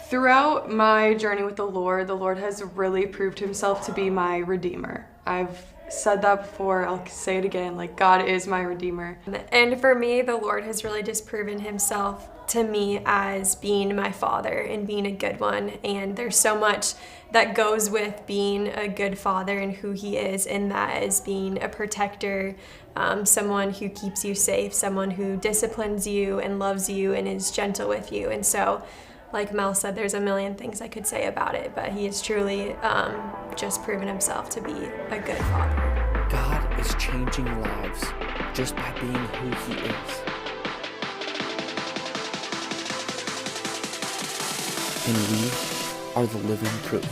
Throughout my journey with the Lord has really proved himself to be my Redeemer. I've said that before, I'll say it again, like God is my Redeemer. And for me, the Lord has really just proven himself to me as being my father and being a good one. And there's so much that goes with being a good father and who he is, and that is being a protector, someone who keeps you safe, someone who disciplines you and loves you and is gentle with you. And so, like Mel said, there's a million things I could say about it, but he has truly just proven himself to be a good father. God is changing lives just by being who he is. And we are the living proof.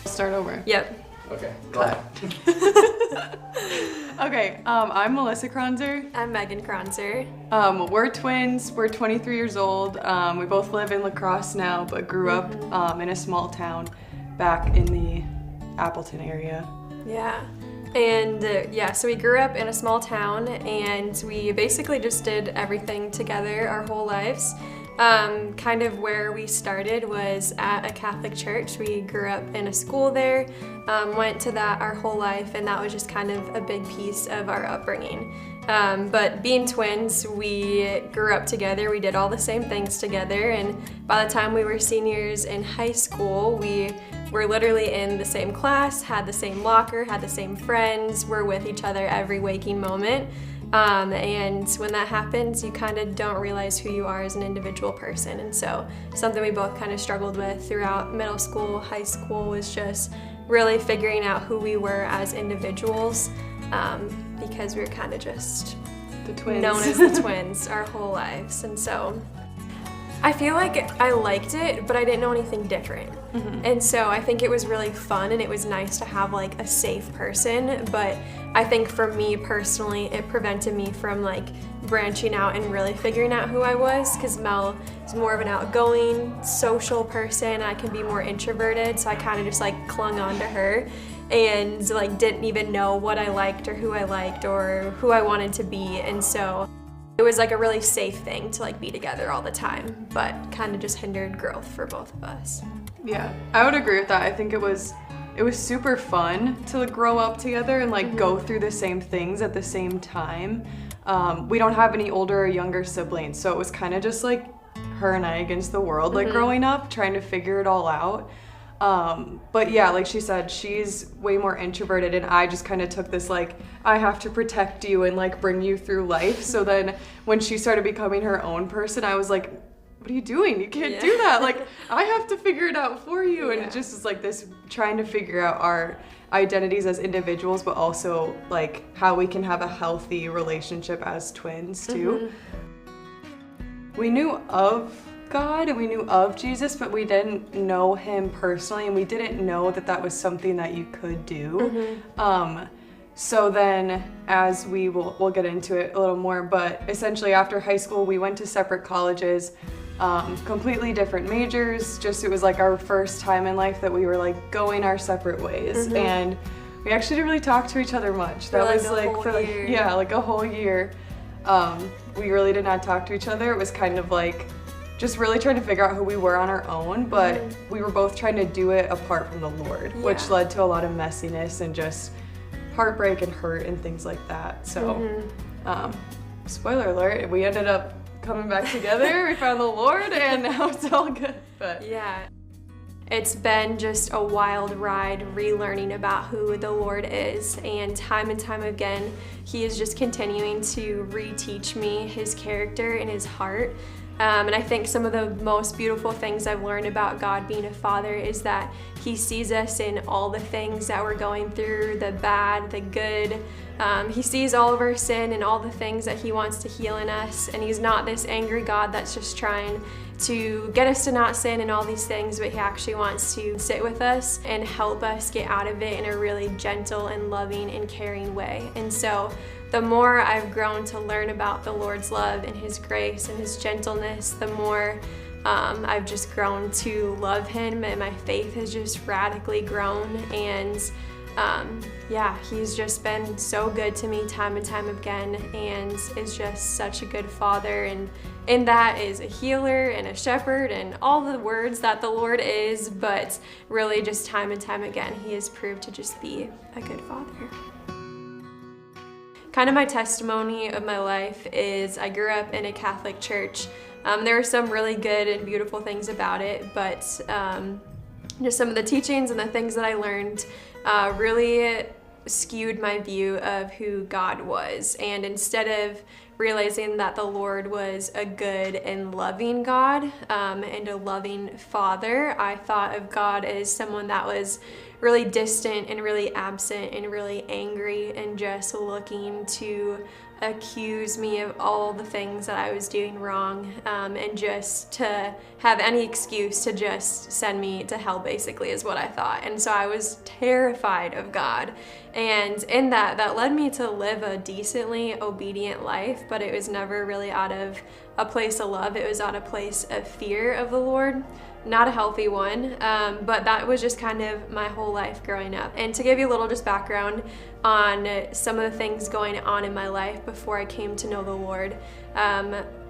Start over. Yep. Okay. Cut. Okay, I'm Melissa Kronzer. I'm Megan Kronzer. We're twins. We're 23 years old. We both live in La Crosse now, but grew up in a small town back in the Appleton area. Yeah. And so we grew up in a small town, and we basically just did everything together our whole lives. Kind of where we started was at a Catholic church. We grew up in a school there, went to that our whole life, and that was just kind of a big piece of our upbringing. But being twins, we grew up together, we did all the same things together, and by the time we were seniors in high school, we were literally in the same class, had the same locker, had the same friends, were with each other every waking moment. And when that happens, you kind of don't realize who you are as an individual person. And so something we both kind of struggled with throughout middle school, high school was just really figuring out who we were as individuals, because we were kind of just The twins. known as the twins our whole lives. And so I feel like I liked it, but I didn't know anything different. And so I think it was really fun, and it was nice to have like a safe person, but I think for me personally, it prevented me from like branching out and really figuring out who I was, because Mel is more of an outgoing, social person. I can be more introverted, so I kind of just like clung on to her and like didn't even know what I liked or who I liked or who I wanted to be. And so it was like a really safe thing to like be together all the time, but kind of just hindered growth for both of us. Yeah, I would agree with that. I think it was super fun to grow up together and like go through the same things at the same time. We don't have any older or younger siblings, so it was kind of just like her and I against the world, like growing up, trying to figure it all out. But yeah, like she said, she's way more introverted, and I just kind of took this like, I have to protect you and like bring you through life. So then when she started becoming her own person, I was like, what are you doing? You can't do that. Like, I have to figure it out for you. And it just is like this trying to figure out our identities as individuals, but also like how we can have a healthy relationship as twins too. We knew of God and we knew of Jesus, but we didn't know him personally, and we didn't know that that was something that you could do. So then, as we'll get into it a little more, but essentially after high school, we went to separate colleges, completely different majors. Just it was like our first time in life that we were like going our separate ways, and we actually didn't really talk to each other much. That was like for like like a whole year. We really did not talk to each other. It was kind of like just really trying to figure out who we were on our own, but we were both trying to do it apart from the Lord, which led to a lot of messiness and just heartbreak and hurt and things like that. So, spoiler alert, we ended up coming back together. We found the Lord, and now it's all good. But yeah. It's been just a wild ride relearning about who the Lord is, and time again, he is just continuing to reteach me his character and his heart. And I think some of the most beautiful things I've learned about God being a father is that he sees us in all the things that we're going through, the bad, the good. He sees all of our sin and all the things that he wants to heal in us. And he's not this angry God that's just trying to get us to not sin and all these things, but he actually wants to sit with us and help us get out of it in a really gentle and loving and caring way. And so the more I've grown to learn about the Lord's love and his grace and his gentleness, the more I've just grown to love him, and my faith has just radically grown. And Yeah, he's just been so good to me time and time again, and is just such a good father, and in that is a healer and a shepherd and all the words that the Lord is, but really just time and time again, he has proved to just be a good father. Kind of my testimony of my life is I grew up in a Catholic church. There are some really good and beautiful things about it, but just some of the teachings and the things that I learned really skewed my view of who God was. And instead of realizing that the Lord was a good and loving God and a loving father, I thought of God as someone that was really distant and really absent and really angry and just looking to accuse me of all the things that I was doing wrong, and just to have any excuse to just send me to hell, basically, is what I thought. And so I was terrified of God, and in that led me to live a decently obedient life, but it was never really out of a place of love. It was out of a place of fear of the Lord. Not a healthy one, but that was just kind of my whole life growing up. And to give you a little just background on some of the things going on in my life before I came to know the Lord.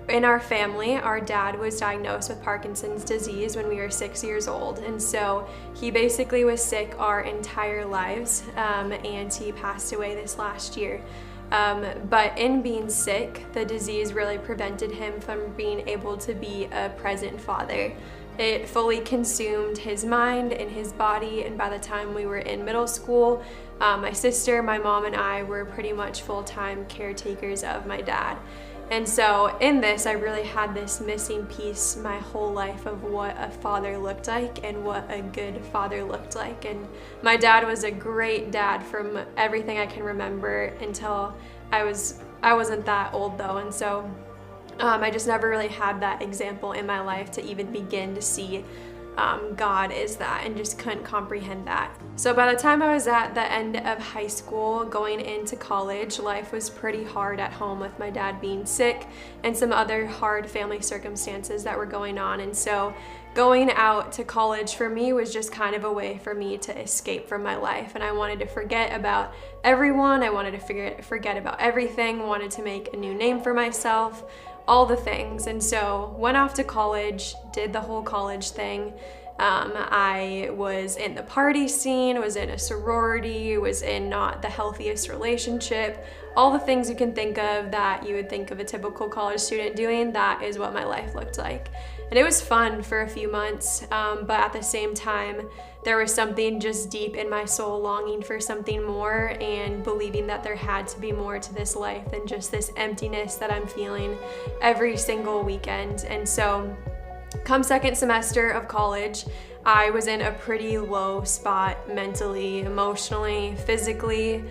In our family, our dad was diagnosed with Parkinson's disease when we were 6 years old. And so he basically was sick our entire lives, and he passed away this last year. But in being sick, the disease really prevented him from being able to be a present father. It fully consumed his mind and his body, and by the time we were in middle school, my sister, my mom, and I were pretty much full-time caretakers of my dad. And so in this, I really had this missing piece my whole life of what a father looked like and what a good father looked like. And my dad was a great dad from everything I can remember until I wasn't that old though. And so I just never really had that example in my life to even begin to see God is that, and just couldn't comprehend that. So by the time I was at the end of high school, going into college, life was pretty hard at home with my dad being sick and some other hard family circumstances that were going on. And so going out to college for me was just kind of a way for me to escape from my life. And I wanted to forget about everyone. I wanted to forget about everything, wanted to make a new name for myself, all the things. And so went off to college, did the whole college thing. I was in the party scene, was in a sorority, was in not the healthiest relationship, all the things you can think of that you would think of a typical college student doing. That is what my life looked like. And it was fun for a few months, but at the same time, there was something just deep in my soul longing for something more and believing that there had to be more to this life than just this emptiness that I'm feeling every single weekend. And so come second semester of college, I was in a pretty low spot mentally, emotionally, physically.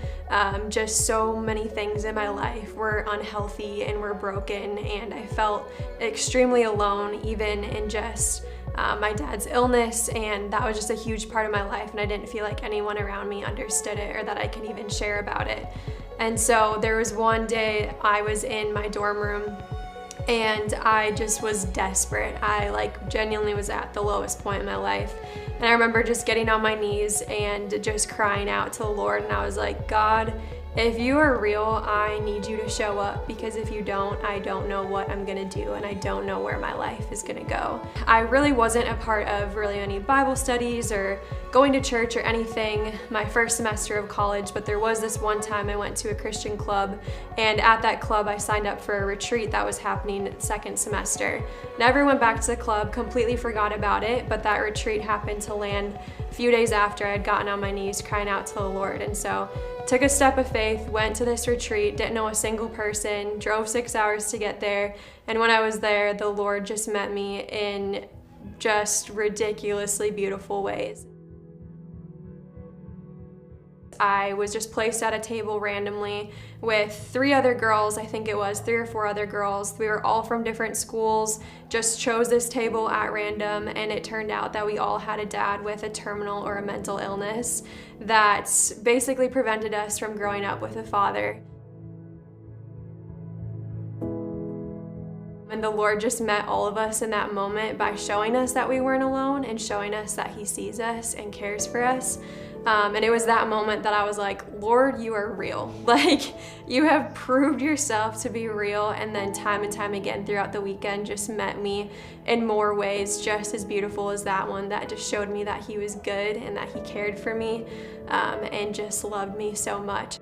Just so many things in my life were unhealthy and were broken, and I felt extremely alone, even in just my dad's illness, and that was just a huge part of my life, and I didn't feel like anyone around me understood it or that I could even share about it. And so there was one day I was in my dorm room and I just was desperate. I genuinely was at the lowest point in my life. And I remember just getting on my knees and just crying out to the Lord, and I was like, God, if you are real, I need you to show up, because if you don't, I don't know what I'm gonna do, and I don't know where my life is gonna go. I really wasn't a part of really any Bible studies or going to church or anything my first semester of college, but there was this one time I went to a Christian club, and at that club I signed up for a retreat that was happening second semester. Never went back to the club, completely forgot about it, but that retreat happened to land a few days after I had gotten on my knees crying out to the Lord. And so took a step of faith, went to this retreat, didn't know a single person, drove 6 hours to get there, and when I was there, the Lord just met me in just ridiculously beautiful ways. I was just placed at a table randomly with 3 other girls, I think it was 3 or 4 other girls. We were all from different schools, just chose this table at random, and it turned out that we all had a dad with a terminal or a mental illness that basically prevented us from growing up with a father. And the Lord just met all of us in that moment by showing us that we weren't alone and showing us that He sees us and cares for us. And it was that moment that I was like, Lord, you are real. Like, you have proved yourself to be real. And then time and time again throughout the weekend just met me in more ways just as beautiful as that one, that just showed me that he was good and that he cared for me, and just loved me so much.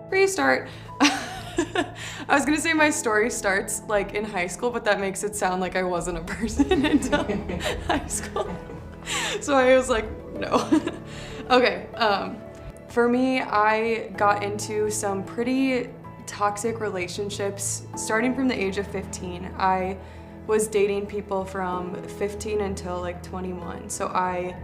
Restart. I was gonna say my story starts like in high school, but that makes it sound like I wasn't a person until high school. So I was like, no. Okay, for me, I got into some pretty toxic relationships starting from the age of 15. I was dating people from 15 until like 21. So I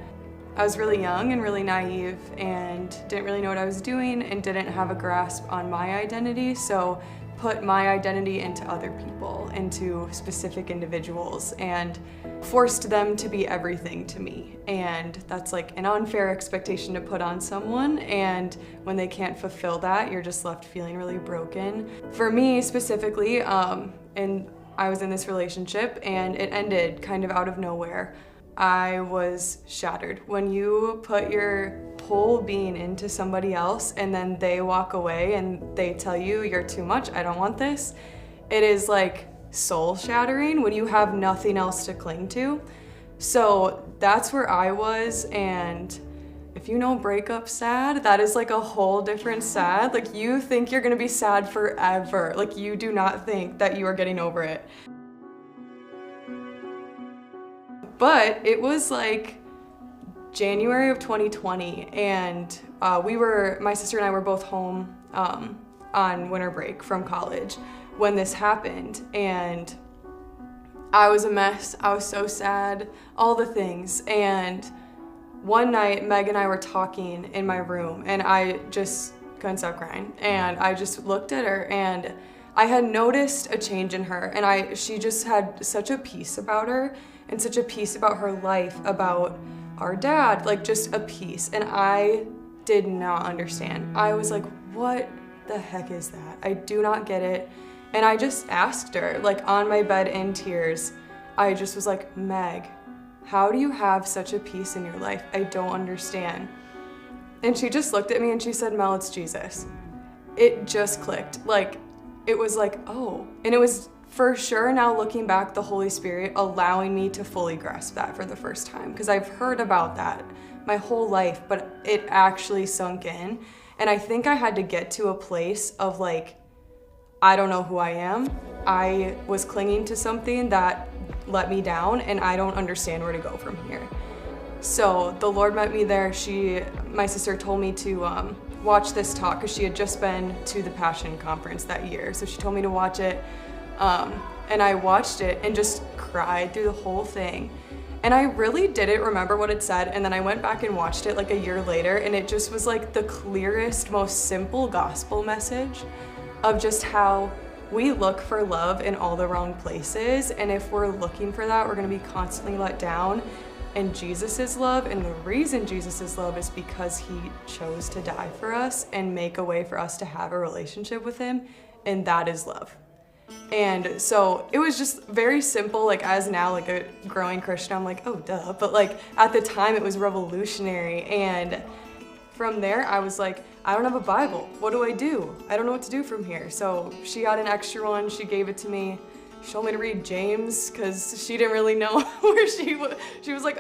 was really young and really naive and didn't really know what I was doing and didn't have a grasp on my identity. So put my identity into other people, into specific individuals, and forced them to be everything to me. And that's like an unfair expectation to put on someone, and when they can't fulfill that, you're just left feeling really broken. For me specifically, and I was in this relationship and it ended kind of out of nowhere. I was shattered. When you put your whole being into somebody else and then they walk away and they tell you you're too much, I don't want this, it is like soul shattering when you have nothing else to cling to. So that's where I was, and if you know breakup sad, that is like a whole different sad. Like, you think you're gonna be sad forever. Like, you do not think that you are getting over it. But it was like January of 2020, and my sister and I were both home on winter break from college when this happened, and I was a mess. I was so sad, all the things. And one night, Meg and I were talking in my room, and I just couldn't stop crying. And I just looked at her, and I had noticed a change in her, and she just had such a peace about her, and such a peace about her life, about our dad, like just a peace. And I did not understand. I was like, what the heck is that? I do not get it. And I just asked her, like on my bed in tears, I just was like, Meg, how do you have such a peace in your life? I don't understand. And she just looked at me and she said, Mel, it's Jesus. It just clicked. Like, it was like, oh. And it was for sure, now looking back, the Holy Spirit allowing me to fully grasp that for the first time, because I've heard about that my whole life, but it actually sunk in. And I think I had to get to a place of like, I don't know who I am. I was clinging to something that let me down, and I don't understand where to go from here. So the Lord met me there. My sister told me to watch this talk, because she had just been to the Passion Conference that year. So she told me to watch it. And I watched it and just cried through the whole thing. And I really didn't remember what it said, and then I went back and watched it like a year later, and it just was like the clearest, most simple gospel message of just how we look for love in all the wrong places, and if we're looking for that, we're gonna be constantly let down. And Jesus is love, and the reason Jesus is love is because he chose to die for us and make a way for us to have a relationship with him, and that is love. And so it was just very simple. Like, as now like a growing Christian, I'm like, oh duh, but like at the time it was revolutionary. And from there I was like, I don't have a Bible, what do? I don't know what to do from here. So she got an extra one, she gave it to me. She told me to read James, because she didn't really know where she was like,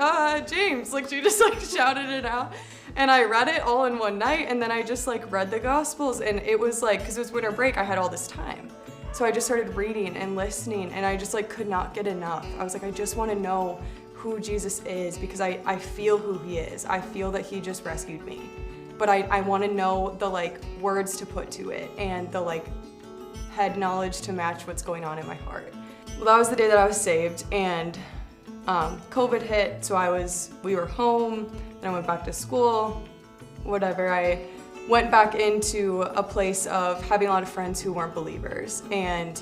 James, like she just like shouted it out. And I read it all in one night, and then I just like read the Gospels, and it was like, because it was winter break, I had all this time. So I just started reading and listening, and I just like could not get enough. I was like, I just want to know who Jesus is, because I feel who he is. I feel that he just rescued me. But I want to know the like words to put to it, and the like head knowledge to match what's going on in my heart. Well, that was the day that I was saved, and COVID hit, so we were home, then I went back to school, whatever. I went back into a place of having a lot of friends who weren't believers, and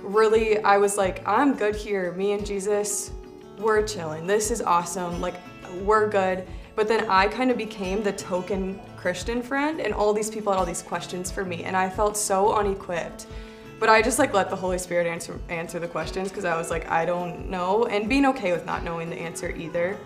really I was like, I'm good here. Me and Jesus, we're chilling. This is awesome. Like, we're good. But then I kind of became the token Christian friend, and all these people had all these questions for me, and I felt so unequipped. But I just like let the Holy Spirit answer the questions, because I was like, I don't know, and being okay with not knowing the answer either.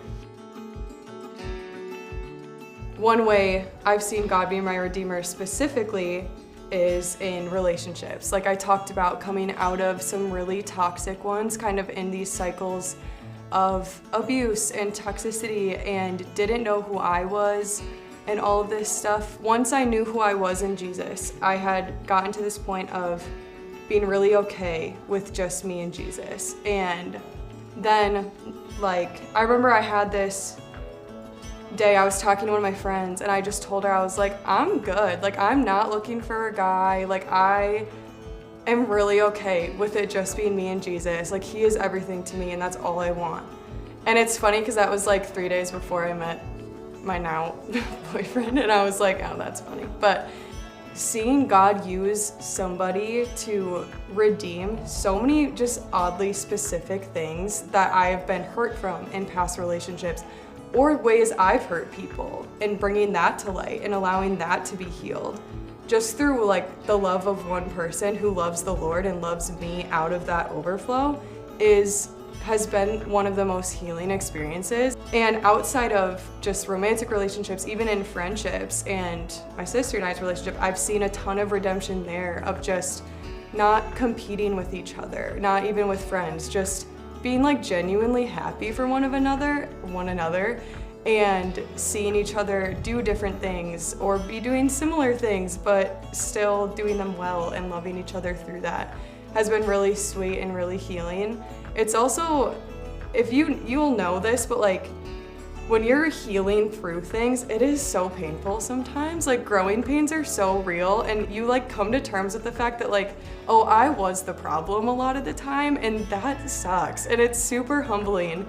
one way I've seen God be my Redeemer specifically is in relationships. Like I talked about coming out of some really toxic ones, kind of in these cycles of abuse and toxicity, and didn't know who I was and all of this stuff. Once I knew who I was in Jesus, I had gotten to this point of being really okay with just me and Jesus. And then, like, I remember I had this day I was talking to one of my friends, and I just told her, I was like, I'm good. Like, I'm not looking for a guy. Like, I am really okay with it just being me and Jesus. Like, he is everything to me, and that's all I want. And it's funny because that was like 3 days before I met my now boyfriend, and I was like, oh, that's funny. But seeing God use somebody to redeem so many just oddly specific things that I have been hurt from in past relationships, or ways I've hurt people, and bringing that to light and allowing that to be healed, just through like the love of one person who loves the Lord and loves me out of that overflow, has been one of the most healing experiences. And outside of just romantic relationships, even in friendships and my sister and I's relationship, I've seen a ton of redemption there, of just not competing with each other, not even with friends, just being like genuinely happy for one another, and seeing each other do different things or be doing similar things, but still doing them well and loving each other through that has been really sweet and really healing. It's also, if you'll know this, but like when you're healing through things, it is so painful sometimes. Like growing pains are so real, and you like come to terms with the fact that like, oh, I was the problem a lot of the time, and that sucks, and it's super humbling.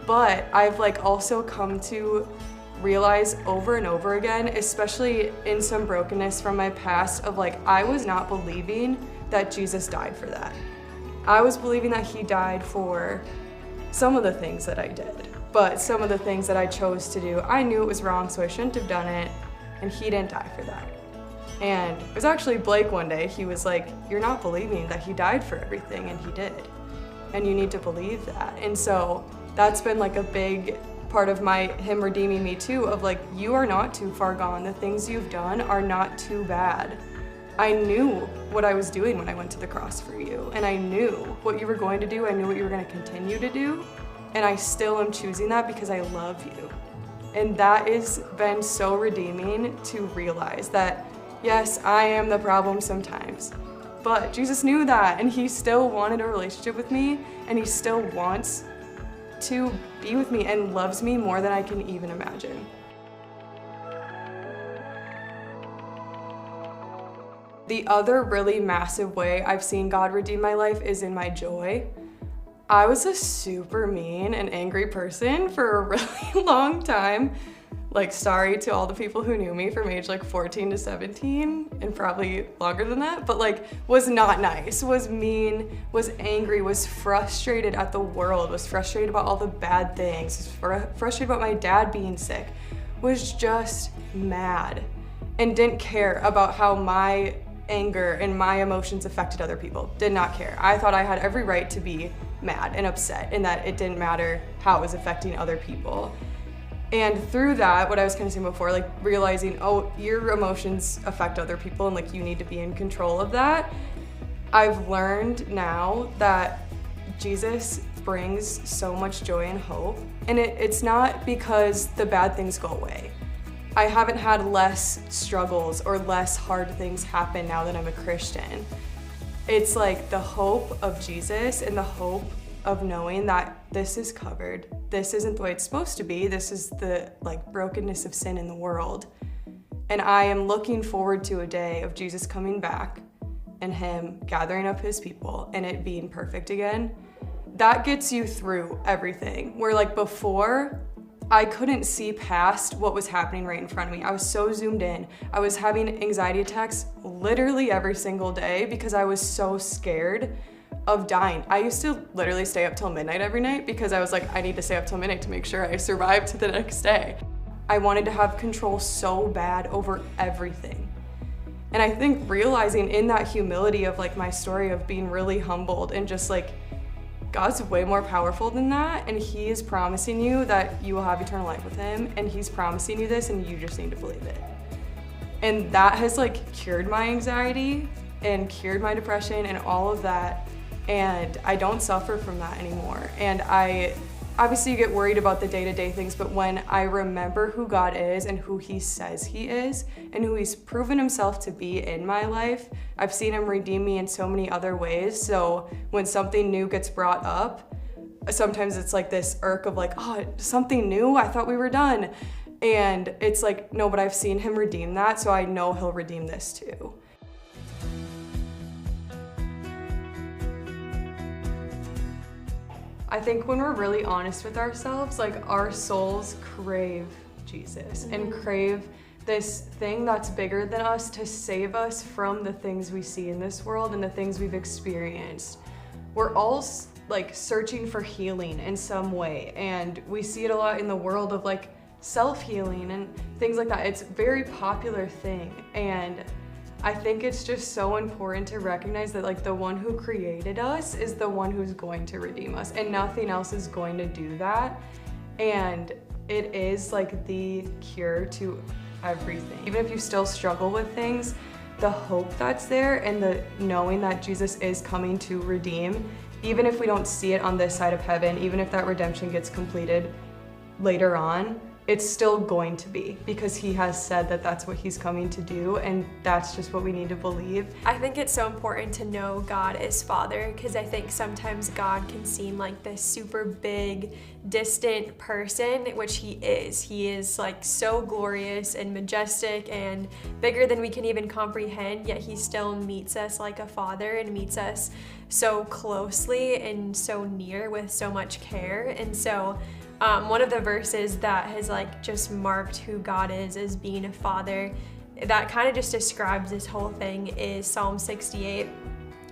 But I've like also come to realize over and over again, especially in some brokenness from my past, of like, I was not believing that Jesus died for that. I was believing that he died for some of the things that I did, but some of the things that I chose to do, I knew it was wrong, so I shouldn't have done it, and he didn't die for that. And it was actually Blake one day, he was like, you're not believing that he died for everything, and he did. And you need to believe that. And so that's been like a big part of him redeeming me too, of like, you are not too far gone. The things you've done are not too bad. I knew what I was doing when I went to the cross for you, and I knew what you were going to do. I knew what you were going to continue to do, and I still am choosing that because I love you. And that has been so redeeming to realize that, yes, I am the problem sometimes, but Jesus knew that, and he still wanted a relationship with me, and he still wants to be with me and loves me more than I can even imagine. The other really massive way I've seen God redeem my life is in my joy. I was a super mean and angry person for a really long time. Like, sorry to all the people who knew me from age like 14 to 17, and probably longer than that, but like was not nice, was mean, was angry, was frustrated at the world, was frustrated about all the bad things, was frustrated about my dad being sick, was just mad, and didn't care about how my anger and my emotions affected other people. Did not care. I thought I had every right to be mad and upset, and that it didn't matter how it was affecting other people. And through that, what I was kind of saying before, like realizing, oh, your emotions affect other people, and like you need to be in control of that. I've learned now that Jesus brings so much joy and hope, and it's not because the bad things go away. I haven't had less struggles or less hard things happen now that I'm a Christian. It's like the hope of Jesus and the hope of knowing that this is covered. This isn't the way it's supposed to be. This is the like brokenness of sin in the world. And I am looking forward to a day of Jesus coming back and him gathering up his people and it being perfect again. That gets you through everything. Where like before, I couldn't see past what was happening right in front of me. I was so zoomed in. I was having anxiety attacks literally every single day because I was so scared of dying. I used to literally stay up till midnight every night because I was like, I need to stay up till midnight to make sure I survive to the next day. I wanted to have control so bad over everything. And I think realizing in that humility of like my story of being really humbled and just like God's way more powerful than that, and he is promising you that you will have eternal life with him, and he's promising you this, and you just need to believe it. And that has like cured my anxiety and cured my depression and all of that, and I don't suffer from that anymore. And obviously you get worried about the day-to-day things, but when I remember who God is and who he says he is and who he's proven himself to be in my life, I've seen him redeem me in so many other ways. So when something new gets brought up, sometimes it's like this irk of like, oh, something new? I thought we were done. And it's like, no, but I've seen him redeem that, so I know he'll redeem this too. I think when we're really honest with ourselves, like our souls crave Jesus and crave this thing that's bigger than us to save us from the things we see in this world and the things we've experienced. We're all like searching for healing in some way, and we see it a lot in the world of like self-healing and things like that. It's a very popular thing, and I think it's just so important to recognize that like the one who created us is the one who's going to redeem us, and nothing else is going to do that. And it is like the cure to everything. Even if you still struggle with things, the hope that's there and the knowing that Jesus is coming to redeem, even if we don't see it on this side of heaven, even if that redemption gets completed later on, it's still going to be, because he has said that that's what he's coming to do, and that's just what we need to believe. I think it's so important to know God as Father, because I think sometimes God can seem like this super big, distant person, which he is. He is like so glorious and majestic and bigger than we can even comprehend, yet he still meets us like a father and meets us so closely and so near with so much care. And so one of the verses that has like just marked who God is as being a father, that kind of just describes this whole thing, is Psalm 68.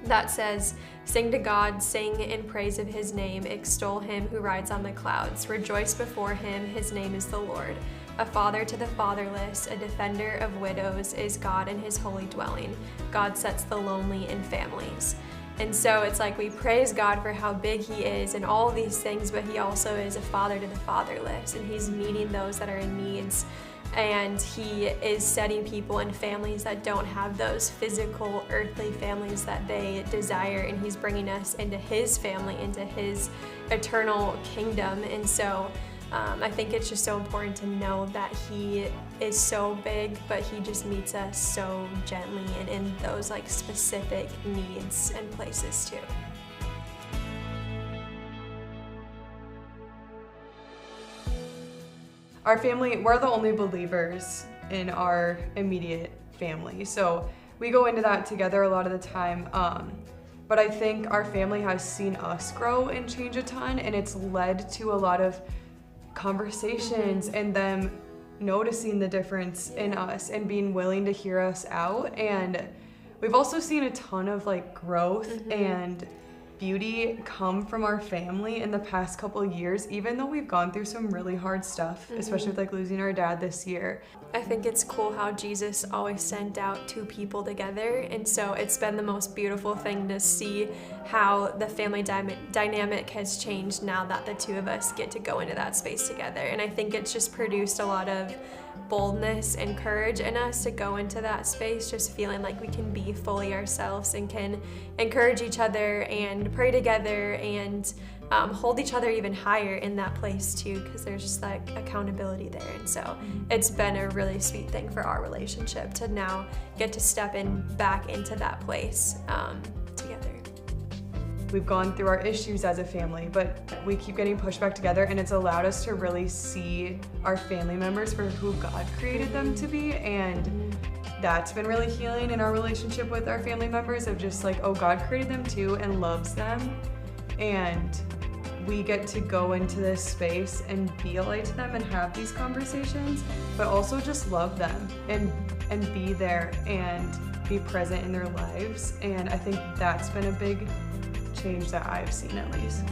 That says, "Sing to God, sing in praise of his name, extol him who rides on the clouds, rejoice before him, his name is the Lord. A father to the fatherless, a defender of widows is God in his holy dwelling. God sets the lonely in families." And so it's like we praise God for how big he is and all these things, but he also is a father to the fatherless, and he's meeting those that are in needs. And he is setting people in families that don't have those physical, earthly families that they desire, and he's bringing us into his family, into his eternal kingdom. And so I think it's just so important to know that he is so big, but he just meets us so gently and in those like specific needs and places too. Our family, we're the only believers in our immediate family, so we go into that together a lot of the time. But I think our family has seen us grow and change a ton, and it's led to a lot of conversations and them noticing the difference in us and being willing to hear us out. And we've also seen a ton of like growth and beauty come from our family in the past couple of years, even though we've gone through some really hard stuff, especially with like losing our dad this year. I think it's cool how Jesus always sent out two people together, and so it's been the most beautiful thing to see how the family dynamic has changed now that the two of us get to go into that space together. And I think it's just produced a lot of boldness and courage in us to go into that space, just feeling like we can be fully ourselves and can encourage each other and pray together and hold each other even higher in that place too, because there's just like accountability there. And so it's been a really sweet thing for our relationship to now get to step in back into that place together. We've gone through our issues as a family, but we keep getting pushed back together, and it's allowed us to really see our family members for who God created them to be. And that's been really healing in our relationship with our family members, of just like, oh, God created them too and loves them. And we get to go into this space and be a light to them and have these conversations, but also just love them and be there and be present in their lives. And I think that's been a big change that I've seen, at least.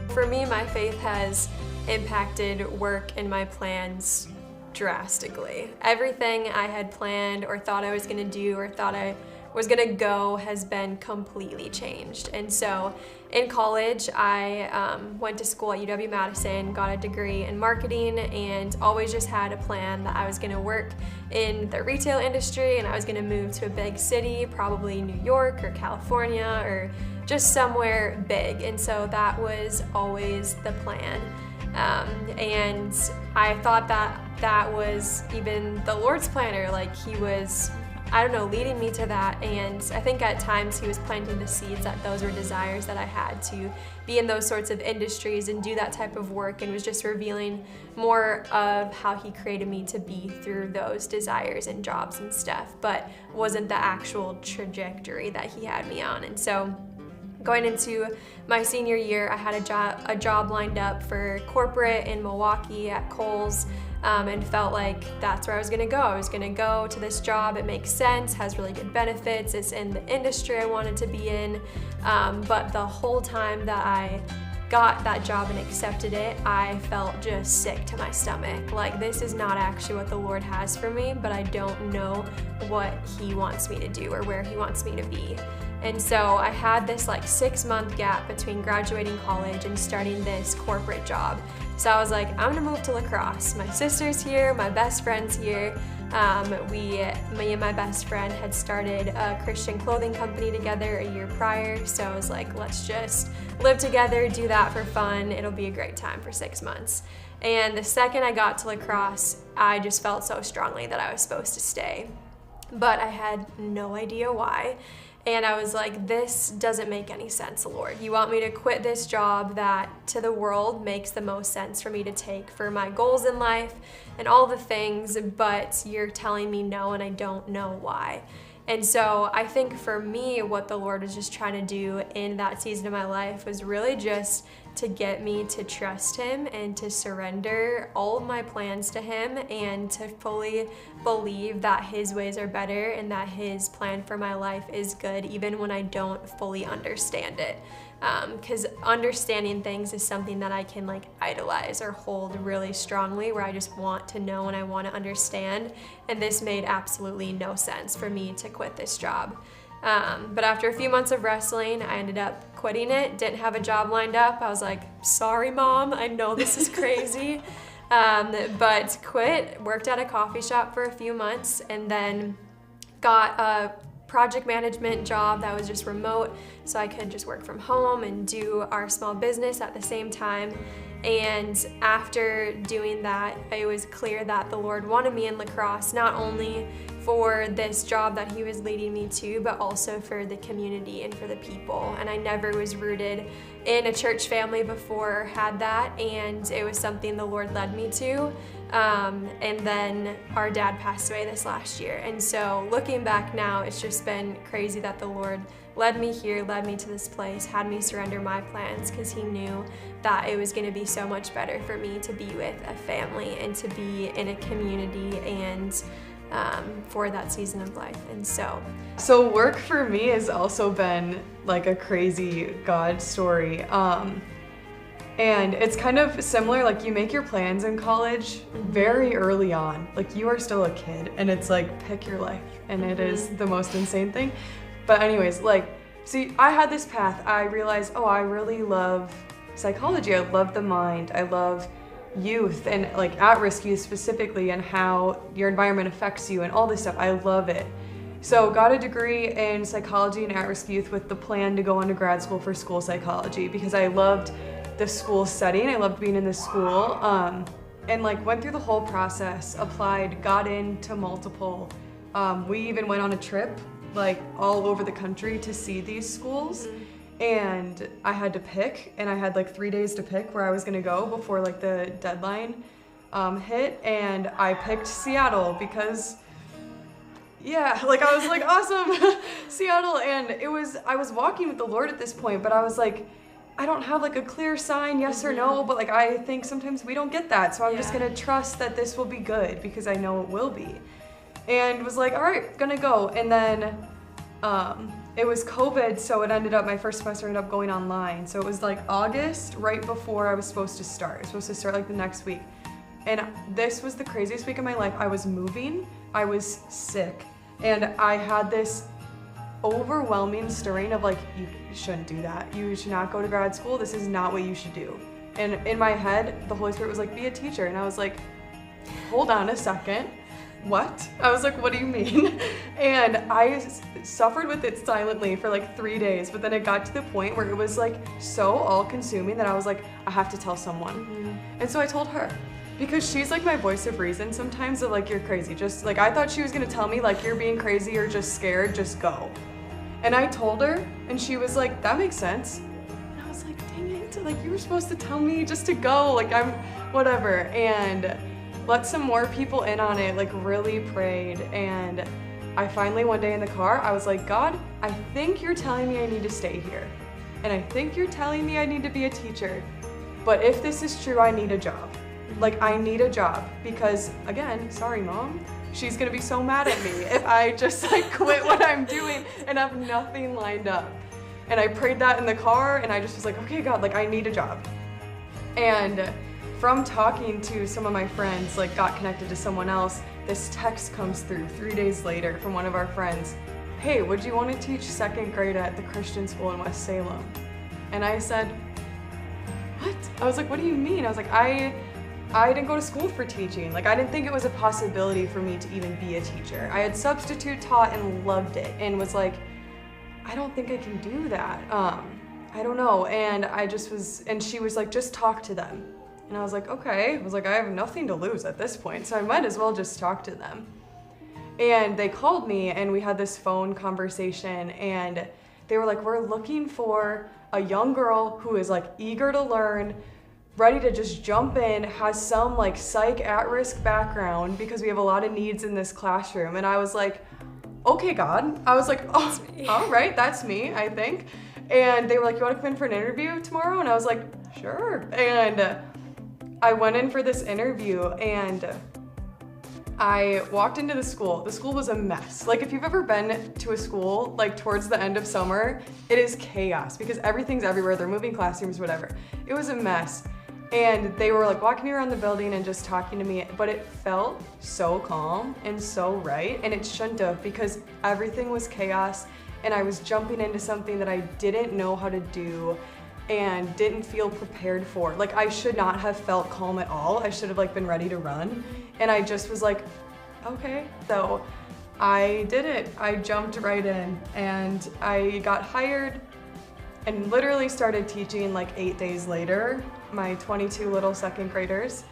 For me, my faith has impacted work and my plans drastically. Everything I had planned or thought I was going to do or thought I was gonna go has been completely changed. And so in college, I went to school at UW-Madison, got a degree in marketing, and always just had a plan that I was gonna work in the retail industry and I was gonna move to a big city, probably New York or California or just somewhere big. And so that was always the plan. And I thought that was even the Lord's plan, or like he was, I don't know, leading me to that. And I think at times he was planting the seeds that those were desires that I had to be in those sorts of industries and do that type of work, and was just revealing more of how he created me to be through those desires and jobs and stuff, but wasn't the actual trajectory that he had me on. And so going into my senior year, I had a job lined up for corporate in Milwaukee at Kohl's, and felt like that's where I was gonna go. I was gonna go to this job. It makes sense, has really good benefits, it's in the industry I wanted to be in. But the whole time that I got that job and accepted it, I felt just sick to my stomach. Like, this is not actually what the Lord has for me, but I don't know what he wants me to do or where he wants me to be. And so I had this like 6-month gap between graduating college and starting this corporate job. So I was like, I'm gonna move to La Crosse. My sister's here, my best friend's here. Me and my best friend had started a Christian clothing company together a year prior. So I was like, let's just live together, do that for fun. It'll be a great time for 6 months. And the second I got to La Crosse, I just felt so strongly that I was supposed to stay. But I had no idea why. And I was like, this doesn't make any sense, Lord. You want me to quit this job that to the world makes the most sense for me to take for my goals in life and all the things, but you're telling me no, and I don't know why. And so I think for me, what the Lord was just trying to do in that season of my life was really just to get me to trust him and to surrender all of my plans to him, and to fully believe that his ways are better and that his plan for my life is good, even when I don't fully understand it. Because understanding things is something that I can like idolize or hold really strongly, where I just want to know and I want to understand. And this made absolutely no sense for me to quit this job. But after a few months of wrestling, I ended up quitting it. Didn't have a job lined up. I was like, sorry, Mom, I know this is crazy. But quit, worked at a coffee shop for a few months, and then got a project management job that was just remote, so I could just work from home and do our small business at the same time. And after doing that, it was clear that the Lord wanted me in La Crosse, not only for this job that he was leading me to, but also for the community and for the people. And I never was rooted in a church family before or had that, and it was something the Lord led me to. And then our dad passed away this last year. And so looking back now, it's just been crazy that the Lord led me here, led me to this place, had me surrender my plans, because he knew that it was going to be so much better for me to be with a family and to be in a community, and for that season of life. And so work for me has also been like a crazy God story. And it's kind of similar, like you make your plans in college very early on. Like you are still a kid, and it's like pick your life, and it is the most insane thing. But anyways, like, see, I had this path. I realized, oh, I really love psychology. I love the mind. I love youth, and like at-risk youth specifically, and how your environment affects you and all this stuff. I love it. So got a degree in psychology and at-risk youth with the plan to go into grad school for school psychology, because I loved the school setting. I loved being in the school, and like went through the whole process, applied, got into multiple. We even went on a trip like all over the country to see these schools. And I had to pick, and I had like 3 days to pick where I was gonna go before like the deadline hit, and I picked Seattle because, yeah, like I was like, awesome, Seattle. And I was walking with the Lord at this point, but I was like, I don't have like a clear sign, yes or no, but like I think sometimes we don't get that, so I'm just gonna trust that this will be good because I know it will be. And was like, all right, gonna go. And then it was COVID, so my first semester ended up going online. So it was like August, right before I was supposed to start. I was supposed to start like the next week. And this was the craziest week of my life. I was moving, I was sick, and I had this overwhelming stirring of like, you shouldn't do that. You should not go to grad school. This is not what you should do. And in my head, the Holy Spirit was like, be a teacher. And I was like, hold on a second. What? I was like, what do you mean? And I suffered with it silently for like 3 days, but then it got to the point where it was like so all-consuming that I was like, I have to tell someone. And so I told her, because she's like my voice of reason sometimes of like, you're crazy. Just like, I thought she was gonna tell me like, you're being crazy or just scared, just go. And I told her, and she was like, that makes sense. And I was like, dang it, like you were supposed to tell me just to go, like I'm, whatever. And let some more people in on it, like really prayed. And I finally one day in the car, I was like, God, I think you're telling me I need to stay here. And I think you're telling me I need to be a teacher. But if this is true, I need a job. Like I need a job because again, sorry mom, she's gonna be so mad at me if I just like quit what I'm doing and have nothing lined up. And I prayed that in the car and I just was like, okay God, like I need a job. And from talking to some of my friends, like got connected to someone else, this text comes through 3 days later from one of our friends. Hey, would you want to teach 2nd grade at the Christian school in West Salem? And I said, what? I was like, what do you mean? I was like, I didn't go to school for teaching. Like I didn't think it was a possibility for me to even be a teacher. I had substitute taught and loved it and was like, I don't think I can do that. I don't know. And I just was, and she was like, just talk to them. And I was like, okay. I was like, I have nothing to lose at this point, so I might as well just talk to them. And they called me and we had this phone conversation and they were like, we're looking for a young girl who is like eager to learn, ready to just jump in, has some like psych at-risk background because we have a lot of needs in this classroom. And I was like, okay, God. I was like, oh, all right, that's me, I think. And they were like, you want to come in for an interview tomorrow? And I was like, sure. And I went in for this interview and I walked into the school. The school was a mess. Like if you've ever been to a school like towards the end of summer, it is chaos because everything's everywhere. They're moving classrooms, whatever. It was a mess. And they were like walking me around the building and just talking to me, but it felt so calm and so right. And it shouldn't have because everything was chaos and I was jumping into something that I didn't know how to do and didn't feel prepared for. Like I should not have felt calm at all. I should have like been ready to run. And I just was like, okay. So I did it. I jumped right in and I got hired and literally started teaching like 8 days later, my 22 little 2nd graders.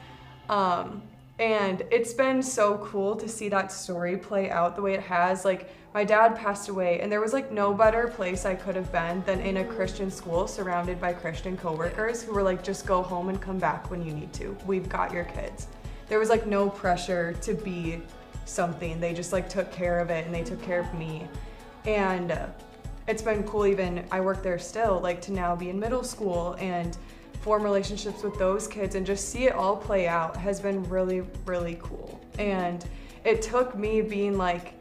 And it's been so cool to see that story play out the way it has. Like my dad passed away and there was like no better place I could have been than in a Christian school surrounded by Christian coworkers who were like, just go home and come back when you need to. We've got your kids. There was like no pressure to be something. They just like took care of it and they took care of me. And it's been cool even, I work there still, like to now be in middle school and form relationships with those kids and just see it all play out has been really, really cool. And it took me being like,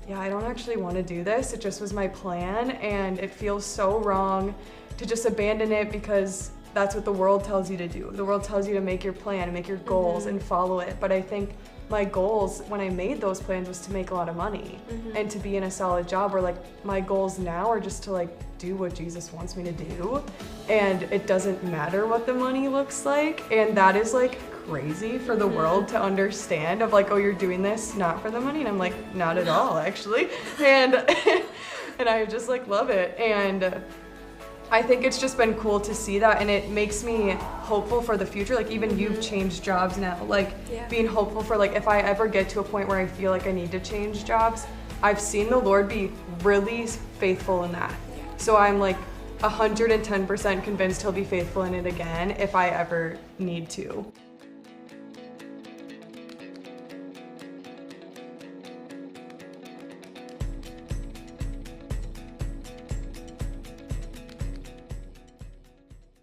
yeah, I don't actually want to do this. It just was my plan and it feels so wrong to just abandon it because that's what the world tells you to do. The world tells you to make your plan and make your goals and follow it. But I think my goals when I made those plans was to make a lot of money and to be in a solid job, or like my goals now are just to like do what Jesus wants me to do. And it doesn't matter what the money looks like. And that is like crazy for the world to understand of like, oh, you're doing this not for the money. And I'm like, not at all actually. And I just like love it. And I think it's just been cool to see that, and it makes me hopeful for the future. Like even you've changed jobs now, like being hopeful for like if I ever get to a point where I feel like I need to change jobs, I've seen the Lord be really faithful in that. So I'm like 110% convinced he'll be faithful in it again if I ever need to.